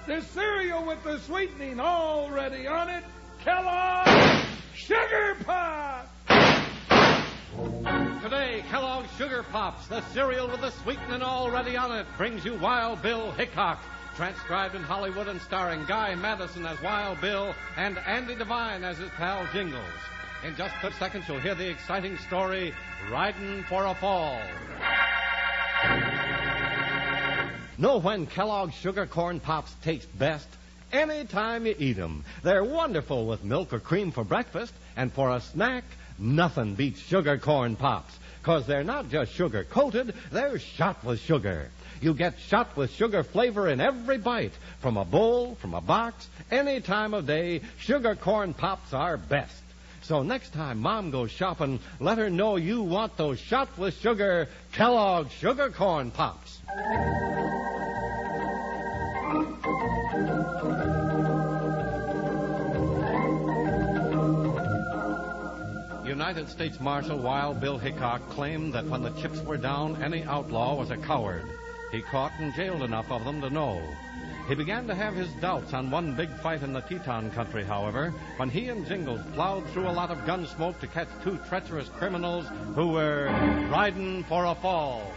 The cereal with the sweetening already on it, Kellogg's Sugar Pop! Today, Kellogg's Sugar Pops, the cereal with the sweetening already on it, brings you Wild Bill Hickok, transcribed in Hollywood and starring Guy Madison as Wild Bill and Andy Devine as his pal Jingles. In just a second, you'll hear the exciting story, Riding for a Fall. Know when Kellogg's Sugar Corn Pops taste best? Anytime you eat them. They're wonderful with milk or cream for breakfast, and for a snack, nothing beats Sugar Corn Pops. 'Cause they're not just sugar-coated, they're shot with sugar. You get shot with sugar flavor in every bite. From a bowl, from a box, any time of day, Sugar Corn Pops are best. So next time Mom goes shopping, let her know you want those shot with sugar Kellogg's Sugar Corn Pops. United States Marshal Wild Bill Hickok claimed that when the chips were down, any outlaw was a coward. He caught and jailed enough of them to know. He began to have his doubts on one big fight in the Teton country, however, when he and Jingles plowed through a lot of gun smoke to catch two treacherous criminals who were riding for a fall.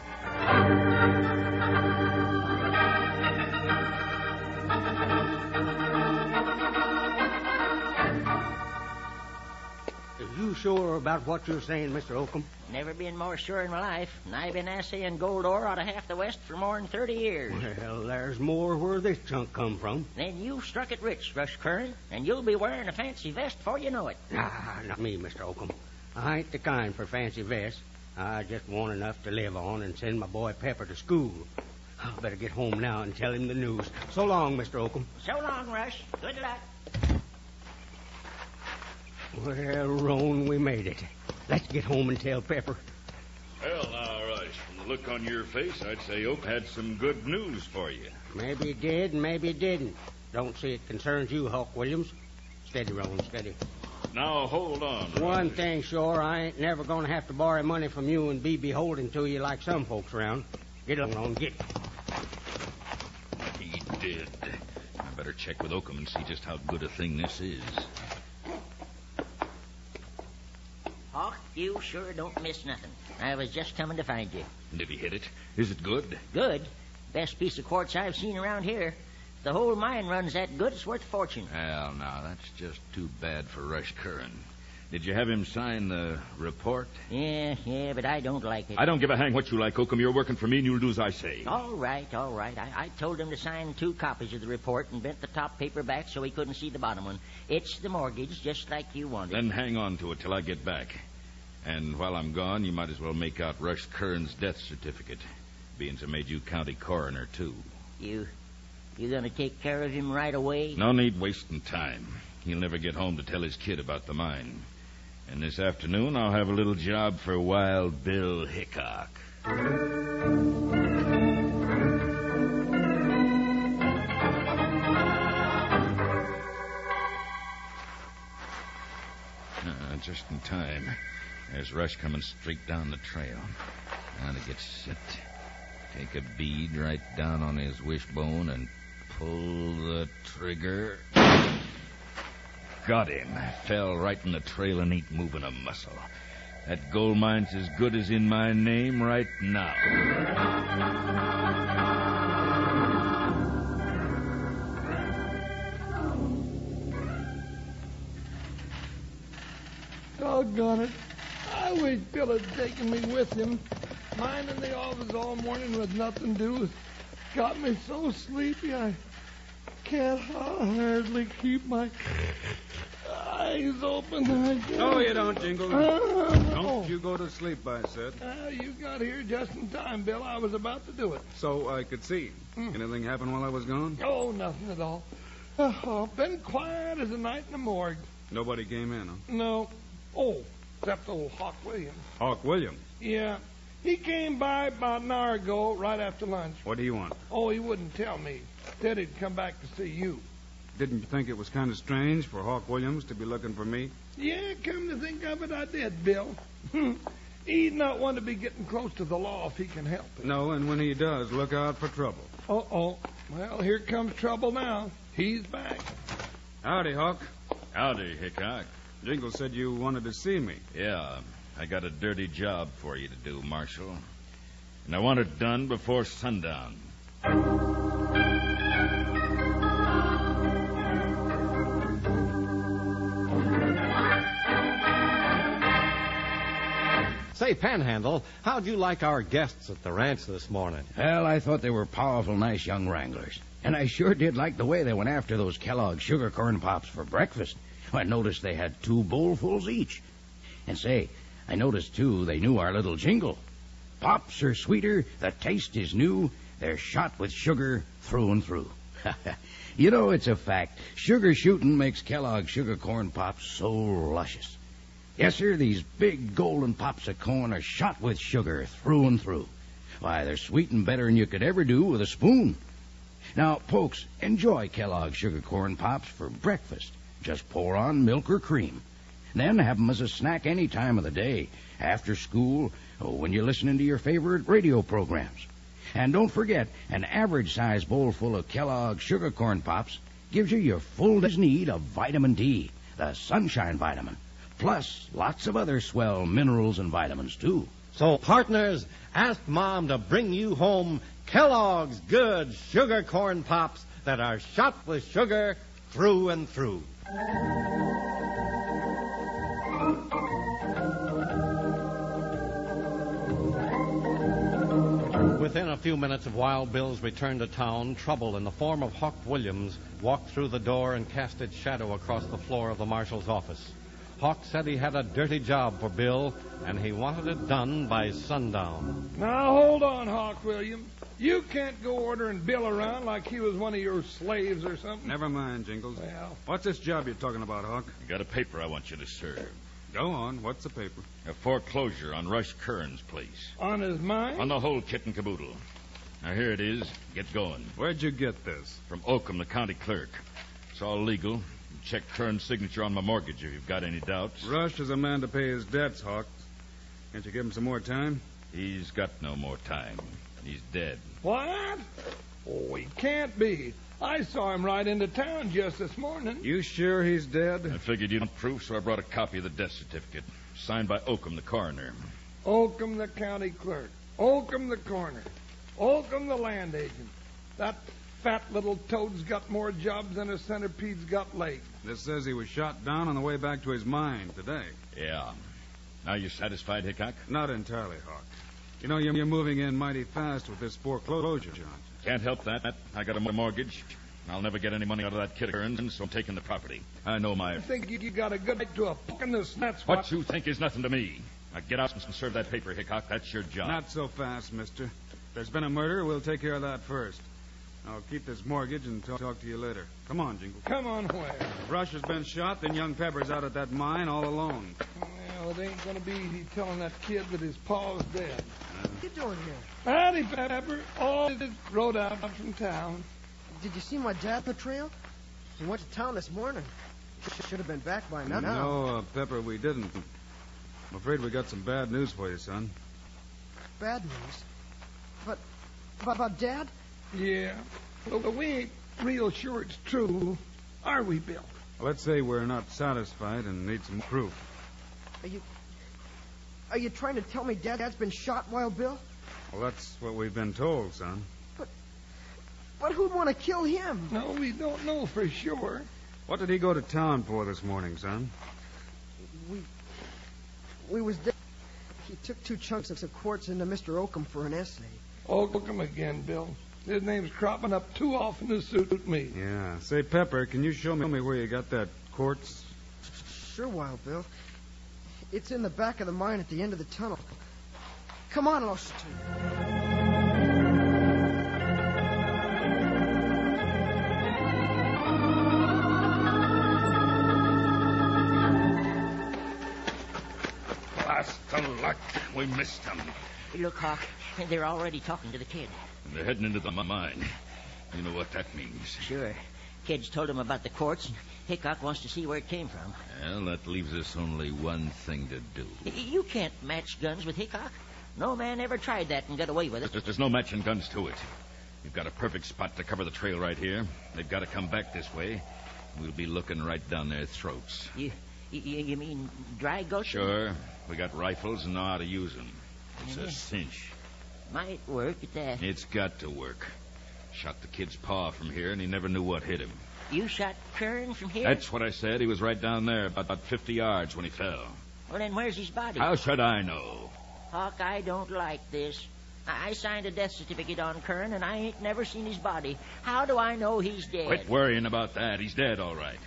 Are you sure about what you're saying, Mr. Oakham? Never been more sure in my life. And I've been assaying gold ore out of half the West for more than 30 years. Well, there's more where this chunk come from. Then you've struck it rich, Rush Curran, and you'll be wearing a fancy vest before you know it. Ah, not me, Mr. Oakham. I ain't the kind for fancy vests. I just want enough to live on and send my boy Pepper to school. I'll better get home now and tell him the news. So long, Mr. Oakham. So long, Rush. Good luck. Well, Roan, we made it. Let's get home and tell Pepper. Well, now, Rush, from the look on your face, I'd say Oak had some good news for you. Maybe he did and maybe he didn't. Don't see it concerns you, Hawk Williams. Steady, Roan, steady. Now, hold on. One thing sure, I ain't never going to have to borrow money from you and be beholden to you like some folks around. Get along, get. He did. I better check with Oakham and see just how good a thing this is. Hawk, you sure don't miss nothing. I was just coming to find you. Did he hit it? Is it good? Good? Best piece of quartz I've seen around here. If the whole mine runs that good, it's worth a fortune. Well, now, that's just too bad for Rush Curran. Did you have him sign the report? Yeah, but I don't like it. I don't give a hang what you like, Oakham. You're working for me, and you'll do as I say. All right. I told him to sign 2 copies of the report and bent the top paper back so he couldn't see the bottom one. It's the mortgage, just like you wanted. Then hang on to it till I get back. And while I'm gone, you might as well make out Rush Curran's death certificate, being I made you county coroner, too. You gonna take care of him right away? No need wasting time. He'll never get home to tell his kid about the mine. And this afternoon, I'll have a little job for Wild Bill Hickok. Just in time. There's Rush coming straight down the trail. Now to get set. Take a bead right down on his wishbone and pull the trigger. Got him. Fell right in the trail and ain't moving a muscle. That gold mine's as good as in my name right now. Doggone it. I wish Bill had taken me with him. Minding the office all morning with nothing to do got me so sleepy I can't hardly keep my eyes open. No, you don't, Jingles. Don't you go to sleep, I said. You got here just in time, Bill. I was about to do it. So I could see. Anything happen while I was gone? Oh, nothing at all. Been quiet as a night in the morgue. Nobody came in, huh? No. Oh, except old Hawk Williams. Hawk Williams? Yeah. He came by about an hour ago, right after lunch. What do you want? Oh, he wouldn't tell me. Said he'd come back to see you. Didn't you think it was kind of strange for Hawk Williams to be looking for me? Yeah, come to think of it, I did, Bill. He'd not want to be getting close to the law if he can help it. No, and when he does, look out for trouble. Uh-oh. Well, here comes trouble now. He's back. Howdy, Hawk. Howdy, Hickok. Jingle said you wanted to see me. Yeah, I got a dirty job for you to do, Marshal. And I want it done before sundown. Say, Panhandle, how'd you like our guests at the ranch this morning? Well, I thought they were powerful nice young wranglers. And I sure did like the way they went after those Kellogg's sugar corn pops for breakfast. I noticed they had 2 bowlfuls each. And say, I noticed, too, they knew our little jingle. Pops are sweeter, the taste is new, they're shot with sugar through and through. You know, it's a fact. Sugar shooting makes Kellogg's sugar corn pops so luscious. Yes, sir, these big golden pops of corn are shot with sugar through and through. Why, they're sweetened better than you could ever do with a spoon. Now, folks, enjoy Kellogg's sugar corn pops for breakfast. Just pour on milk or cream. Then have 'em as a snack any time of the day, after school, or when you're listening to your favorite radio programs. And don't forget, an average-sized bowl full of Kellogg's sugar corn pops gives you your full day's need of vitamin D, the sunshine vitamin, plus lots of other swell minerals and vitamins, too. So, partners, ask Mom to bring you home Kellogg's good sugar corn pops that are shot with sugar through and through. Within a few minutes of Wild Bill's return to town, trouble in the form of Hawk Williams walked through the door and cast its shadow across the floor of the marshal's office. Hawk said he had a dirty job for Bill, and he wanted it done by sundown. Now, hold on, Hawk Williams. You can't go ordering Bill around like he was one of your slaves or something. Never mind, Jingles. Well, What's this job you're talking about, Hawk? I got a paper I want you to serve. Go on. What's the paper? A foreclosure on Rush Kern's place. on his mind? On the whole kit and caboodle. Now, here it is. Get going. Where'd you get this? From Oakham, the county clerk. It's all legal. Check Kern's signature on my mortgage if you've got any doubts. Rush is a man to pay his debts, Hawk. Can't you give him some more time? He's got no more time. He's dead. What? Oh, he can't be. I saw him ride into town just this morning. You sure he's dead? I figured you'd want proof, so I brought a copy of the death certificate. Signed by Oakham, the coroner. Oakham, the county clerk. Oakham, the coroner. Oakham, the land agent. That fat little toad's got more jobs than a centipede's got legs. This says he was shot down on the way back to his mine today. Yeah. Now you satisfied, Hickok? Not entirely, Hawk. You know, you're moving in mighty fast with this foreclosure, John. Can't help that. I got a mortgage. I'll never get any money out of that kid of Kern's, so I'm taking the property. I know my... I think you got a good right to a poke in the snatch. What you think is nothing to me. Now get out and serve that paper, Hickok. That's your job. Not so fast, mister. If there's been a murder, we'll take care of that first. I'll keep this mortgage and talk to you later. Come on, Jingle. Come on, where? If Rush has been shot, then young Pepper's out at that mine all alone. Well, it ain't going to be easy telling that kid that his pa's dead. What you doing here? Howdy, Pepper. Oh, just rode out from town. Did you see my dad on the trail? He went to town this morning. Should have been back by now. No, Pepper, we didn't. I'm afraid we got some bad news for you, son. Bad news. But about Dad? Yeah. But we ain't real sure it's true. Are we, Bill? Let's say we're not satisfied and need some proof. Are you trying to tell me Dad's been shot, Wild Bill? Well, that's what we've been told, son. But who'd want to kill him? No, we don't know for sure. What did he go to town for this morning, son? We was there. He took 2 chunks of quartz into Mr. Oakham for an essay. Oakham again, Bill. His name's cropping up too often to suit me. Yeah. Say, Pepper, can you show me where you got that quartz? Sure, Wild Bill. It's in the back of the mine at the end of the tunnel. Come on, and I'll show you. Blast of luck. We missed them. Look, Hawk, they're already talking to the kid. They're heading into the mine. You know what that means. Sure. Kid's told him about the quartz, and Hickok wants to see where it came from. Well, that leaves us only one thing to do. You can't match guns with Hickok. No man ever tried that and got away with it. There's no matching guns to it. We've got a perfect spot to cover the trail right here. They've got to come back this way. We'll be looking right down their throats. You mean dry gulch? Sure. We got rifles and know how to use them. It's a cinch. Might work at that. It's got to work. Shot the kid's paw from here, and he never knew what hit him. You shot Kern from here? That's what I said. He was right down there, about 50 yards when he fell. Well, then where's his body? How should I know? Hawk, I don't like this. I signed a death certificate on Kern, and I ain't never seen his body. How do I know he's dead? Quit worrying about that. He's dead, all right.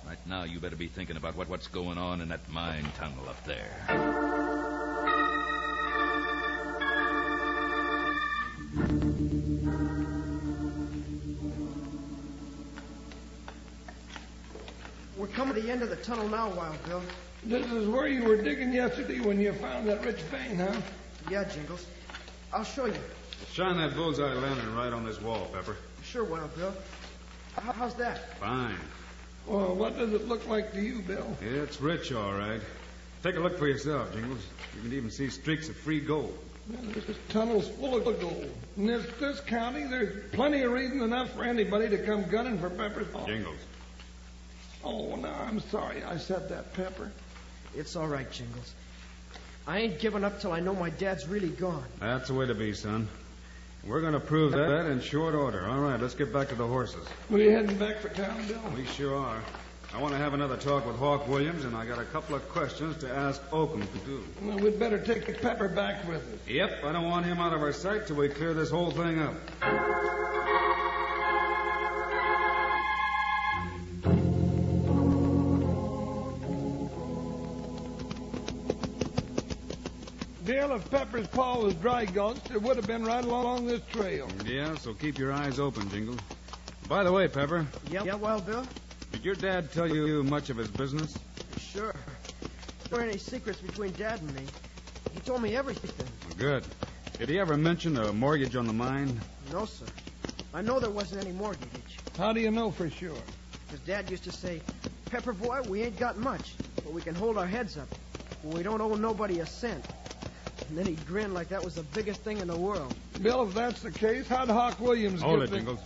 Right now, you better be thinking about what's going on in that mine tunnel up there. We're coming to the end of the tunnel now, Wild Bill. This is where you were digging yesterday when you found that rich vein, huh? Yeah, Jingles. I'll show you. Shine that bullseye lantern right on this wall, Pepper. Sure, Wild Bill. How's that? Fine. Well, what does it look like to you, Bill? It's rich, all right. Take a look for yourself, Jingles. You can even see streaks of free gold. This tunnel's full of gold. In this county, there's plenty of reason enough for anybody to come gunning for Pepper's paw. Jingles. Oh, no, I'm sorry I said that, Pepper. It's all right, Jingles. I ain't giving up till I know my dad's really gone. That's the way to be, son. We're going to prove that in short order. All right, let's get back to the horses. We heading back for town, Bill? We sure are. I want to have another talk with Hawk Williams, and I got a couple of questions to ask Oakham to do. Well, we'd better take Pepper back with us. Yep, I don't want him out of our sight till we clear this whole thing up. Bill, if Pepper's paw was dry gulched, it would have been right along this trail. Yeah, so keep your eyes open, Jingles. By the way, Pepper, Yeah, Wild Bill? did your dad tell you much of his business? Sure. There aren't any secrets between Dad and me. He told me everything. Good. Did he ever mention a mortgage on the mine? No, sir. I know there wasn't any mortgage. How do you know for sure? Because Dad used to say, Pepper boy, we ain't got much, but we can hold our heads up. We don't owe nobody a cent. And then he'd grin like that was the biggest thing in the world. Bill, if that's the case, how'd Hawk Williams Hold get it, the... Jingles.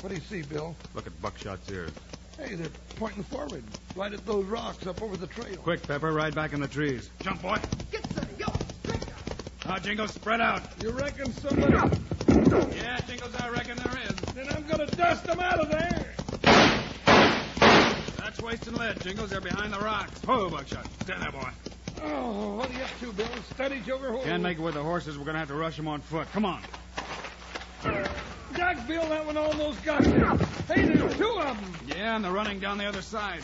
What do you see, Bill? Look at Buckshot's ears. Hey, they're pointing forward, right at those rocks up over the trail. Quick, Pepper, right back in the trees. Jump, boy. Get set, yo! Now, Jingles, spread out. You reckon somebody... Yeah, Jingles, I reckon there is. Then I'm going to dust them out of there. That's wasting lead, Jingles. They're behind the rocks. Whoa, Buckshot. Stand there, boy. Oh, what are you up to, Bill? Steady, Joker. Hold. Can't make it with the horses. We're going to have to rush them on foot. Come on. Jack, Bill, that one almost got you. Hey, there's two of them. Yeah, and they're running down the other side.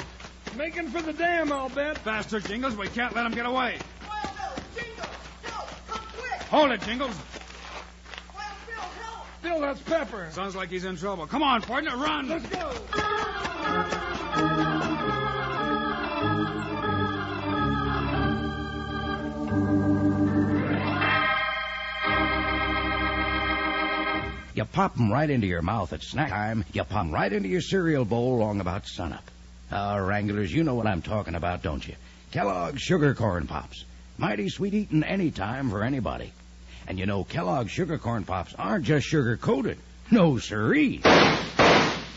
Making for the dam, I'll bet. Faster, Jingles. We can't let them get away. Wild Bill, Jingles, help! Come quick! Hold it, Jingles. Wild Bill, help! Bill, that's Pepper. Sounds like he's in trouble. Come on, partner, run. Let's go. You pop 'em right into your mouth at snack time. You pop 'em right into your cereal bowl long about sunup. Wranglers, you know what I'm talking about, don't you? Kellogg's Sugar Corn Pops. Mighty sweet eating any time for anybody. And you know, Kellogg's Sugar Corn Pops aren't just sugar-coated. No, siree.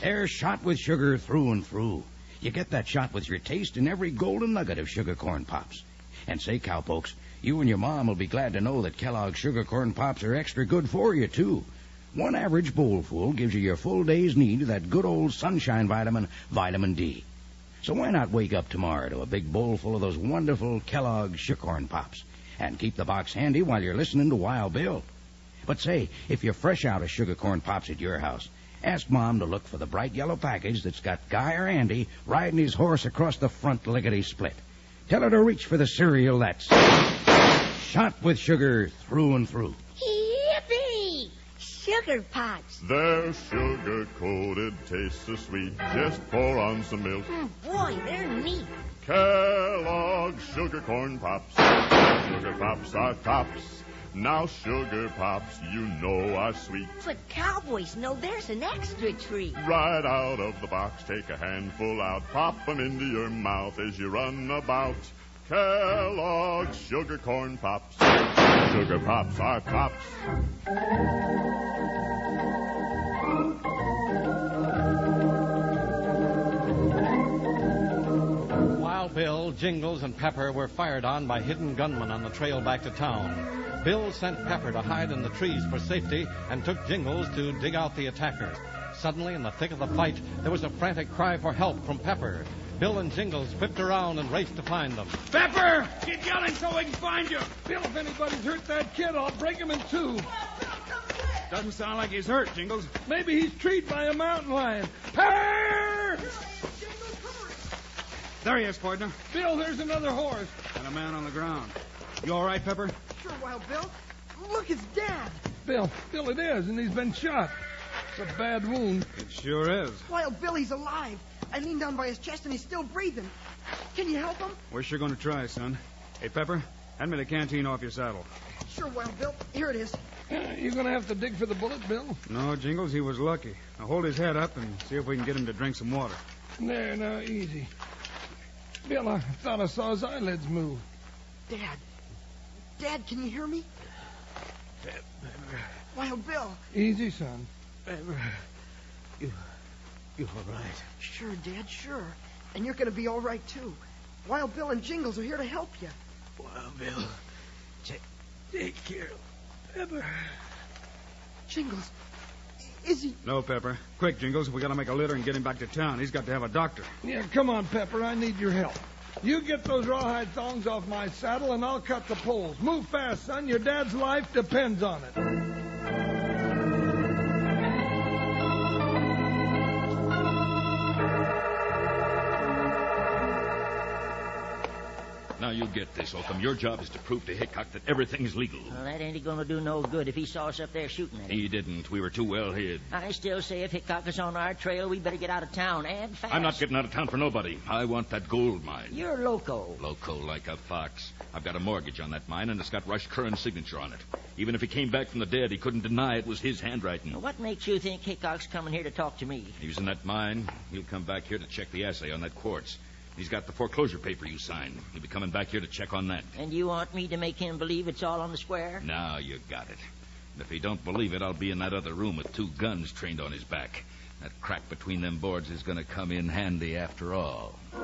They're shot with sugar through and through. You get that shot with your taste in every golden nugget of Sugar Corn Pops. And say, cowpokes, you and your mom will be glad to know that Kellogg's Sugar Corn Pops are extra good for you, too. One average bowlful gives you your full day's need of that good old sunshine vitamin, Vitamin D. So why not wake up tomorrow to a big bowl full of those wonderful Kellogg's Sugar Corn Pops and keep the box handy while you're listening to Wild Bill? But say, if you're fresh out of Sugar Corn Pops at your house, ask Mom to look for the bright yellow package that's got Guy or Andy riding his horse across the front lickety-split. Tell her to reach for the cereal that's shot with sugar through and through. Yippee! Sugar Pops. They're sugar-coated, taste so sweet. Just pour on some milk. Boy, they're neat. Kellogg's Sugar Corn Pops. Sugar Pops are tops. Now Sugar Pops, you know, are sweet. But cowboys know there's an extra treat. Right out of the box, take a handful out. Pop 'em into your mouth as you run about. Kellogg's Sugar Corn Pops. Sugar Pops are tops. Wild Bill, Jingles, and Pepper were fired on by hidden gunmen on the trail back to town. Bill sent Pepper to hide in the trees for safety and took Jingles to dig out the attackers. Suddenly, in the thick of the fight, there was a frantic cry for help from Pepper. Bill and Jingles whipped around and raced to find them. Pepper! Keep yelling so we can find you! Bill, if anybody's hurt that kid, I'll break him in two. Doesn't sound like he's hurt, Jingles. Maybe he's treed by a mountain lion. Pepper! There he is, partner. Bill, there's another horse. And a man on the ground. You all right, Pepper? Sure, Wild Bill. Look, it's Dad. Bill, it is, and he's been shot. It's a bad wound. It sure is. Wild Bill, he's alive. I leaned down by his chest, and he's still breathing. Can you help him? We're sure going to try, son. Hey, Pepper, hand me the canteen off your saddle. Sure, Wild Bill. Here it is. You going to have to dig for the bullet, Bill? No, Jingles, he was lucky. Now hold his head up and see if we can get him to drink some water. There, now, easy. Bill, I thought I saw his eyelids move. Dad, can you hear me? Wild Bill. Easy, son. You all right? Sure, Dad, sure. And you're going to be all right, too. Wild Bill and Jingles are here to help you. Wild Bill, take care of Pepper. Jingles, is he... No, Pepper. Quick, Jingles, we got to make a litter and get him back to town. He's got to have a doctor. Yeah, come on, Pepper. I need your help. You get those rawhide thongs off my saddle, and I'll cut the poles. Move fast, son. Your dad's life depends on it. Now you get this, Oakham. Your job is to prove to Hickok that everything's legal. Well, that ain't going to do no good if he saw us up there shooting at him. He didn't. We were too well hid. I still say if Hickok is on our trail, we better get out of town, and fast. I'm not getting out of town for nobody. I want that gold mine. You're loco. Loco like a fox. I've got a mortgage on that mine, and it's got Rush Curran's signature on it. Even if he came back from the dead, he couldn't deny it was his handwriting. What makes you think Hickok's coming here to talk to me? He was in that mine. He'll come back here to check the assay on that quartz. He's got the foreclosure paper you signed. He'll be coming back here to check on that. And you want me to make him believe it's all on the square? Now you got it. And if he don't believe it, I'll be in that other room with 2 guns trained on his back. That crack between them boards is going to come in handy after all. Are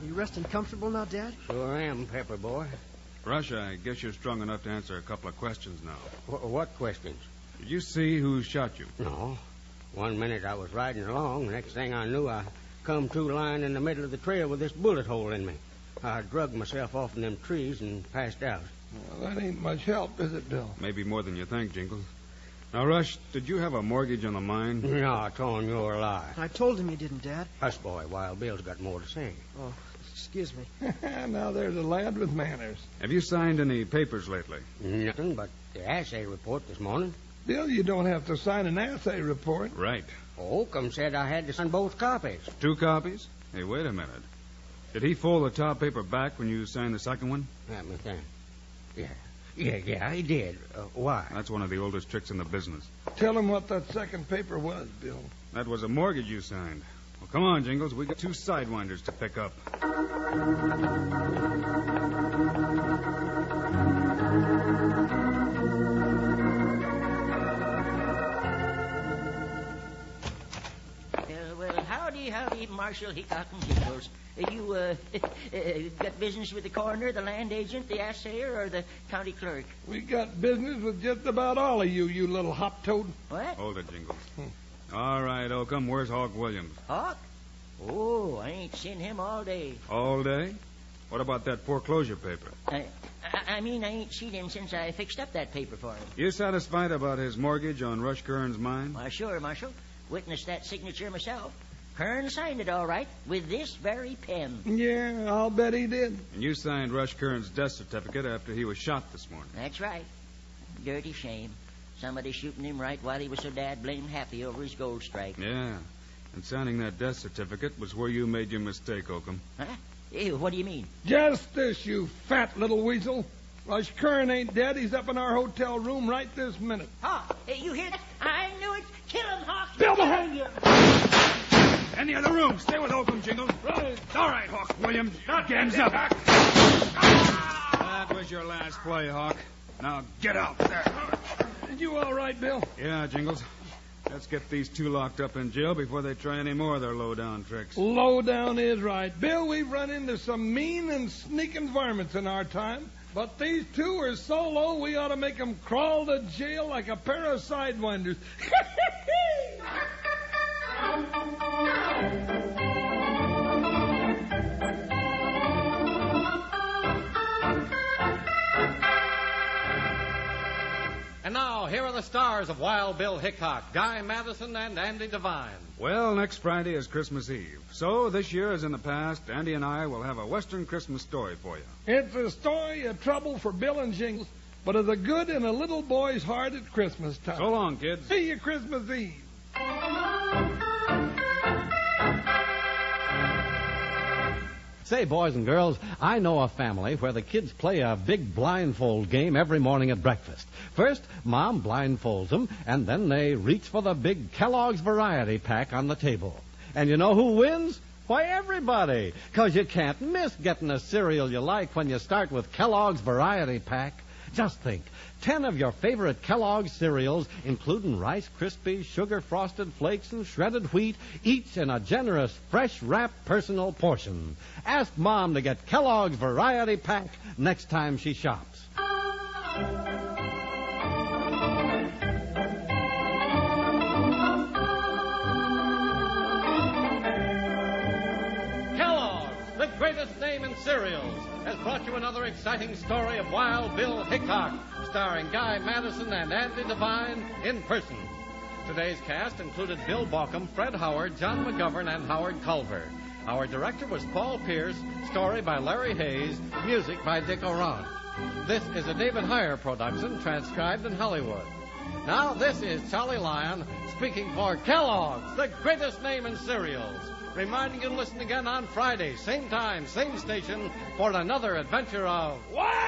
you resting comfortable now, Dad? Sure am, Pepper boy. Rush, I guess you're strong enough to answer a couple of questions now. What questions? Did you see who shot you? No. One minute I was riding along. The next thing I knew, I come to lying in the middle of the trail with this bullet hole in me. I drugged myself off in them trees and passed out. Well, that ain't much help, is it, Bill? Maybe more than you think, Jingles. Now, Rush, did you have a mortgage on the mine? No, Tom, you're a lie. I told him you didn't, Dad. Hush, boy. Wild Bill's got more to say. Oh, excuse me. Now there's a lad with manners. Have you signed any papers lately? Nothing but the assay report this morning. Bill, you don't have to sign an assay report. Right. Oakham said I had to sign both copies. 2 copies? Hey, wait a minute. Did he fold the top paper back when you signed the second one? Let me think. Yeah, he did. Why? That's one of the oldest tricks in the business. Tell him what that second paper was, Bill. That was a mortgage you signed. Well, come on, Jingles. We got 2 sidewinders to pick up. Well, howdy, Marshal Hickok and Jingles. You got business with the coroner, the land agent, the assayer, or the county clerk? We got business with just about all of you, you little hop toad. What? Hold it, Jingles. All right, Oakham. Where's Hawk Williams? Hawk? Oh, I ain't seen him all day. All day? What about that foreclosure paper? I mean, I ain't seen him since I fixed up that paper for him. You satisfied about his mortgage on Rush Curran's mine? Why, sure, Marshal. Witnessed that signature myself. Kern signed it all right, with this very pen. Yeah, I'll bet he did. And you signed Rush Curran's death certificate after he was shot this morning. That's right. Dirty shame. Somebody shooting him right while he was so dad-blamed happy over his gold strike. Yeah. And signing that death certificate was where you made your mistake, Oakham. Huh? Ew, what do you mean? Just this, you fat little weasel. Rush Curran ain't dead. He's up in our hotel room right this minute. Hawk, you hear that? I knew it. Kill him, Hawk. Bill behind you. In the other room. Stay with Oakham, Jingles. Right. All right, Hawk Williams. Not Hands get up. back. That was your last play, Hawk. Now get out there. You all right, Bill? Yeah, Jingles. Let's get these two locked up in jail before they try any more of their low-down tricks. Low down is right. Bill, we've run into some mean and sneaking varmints in our time. But these two are so low, we ought to make them crawl to jail like a pair of sidewinders. And now, here are the stars of Wild Bill Hickok, Guy Madison, and Andy Devine. Well, next Friday is Christmas Eve. So, this year as in the past, Andy and I will have a Western Christmas story for you. It's a story of trouble for Bill and Jingles, but of the good in a little boy's heart at Christmas time. So long, kids. See you Christmas Eve. Say, boys and girls, I know a family where the kids play a big blindfold game every morning at breakfast. First, Mom blindfolds them, and then they reach for the big Kellogg's Variety Pack on the table. And you know who wins? Why, everybody. 'Cause you can't miss getting a cereal you like when you start with Kellogg's Variety Pack. Just think, 10 of your favorite Kellogg's cereals, including Rice Krispies, Sugar Frosted Flakes, and shredded wheat, each in a generous, fresh-wrapped personal portion. Ask Mom to get Kellogg's Variety Pack next time she shops. Kellogg's, the greatest name in cereals, has brought you another exciting story of Wild Bill Hickok, starring Guy Madison and Andy Devine in person. Today's cast included Bill Baucom, Fred Howard, John McGovern, and Howard Culver. Our director was Paul Pierce, story by Larry Hayes, music by Dick Oran. This is a David Heyer production, transcribed in Hollywood. Now, this is Charlie Lyon speaking for Kellogg's, the greatest name in cereals. Reminding you to listen again on Friday, same time, same station, for another adventure of Wild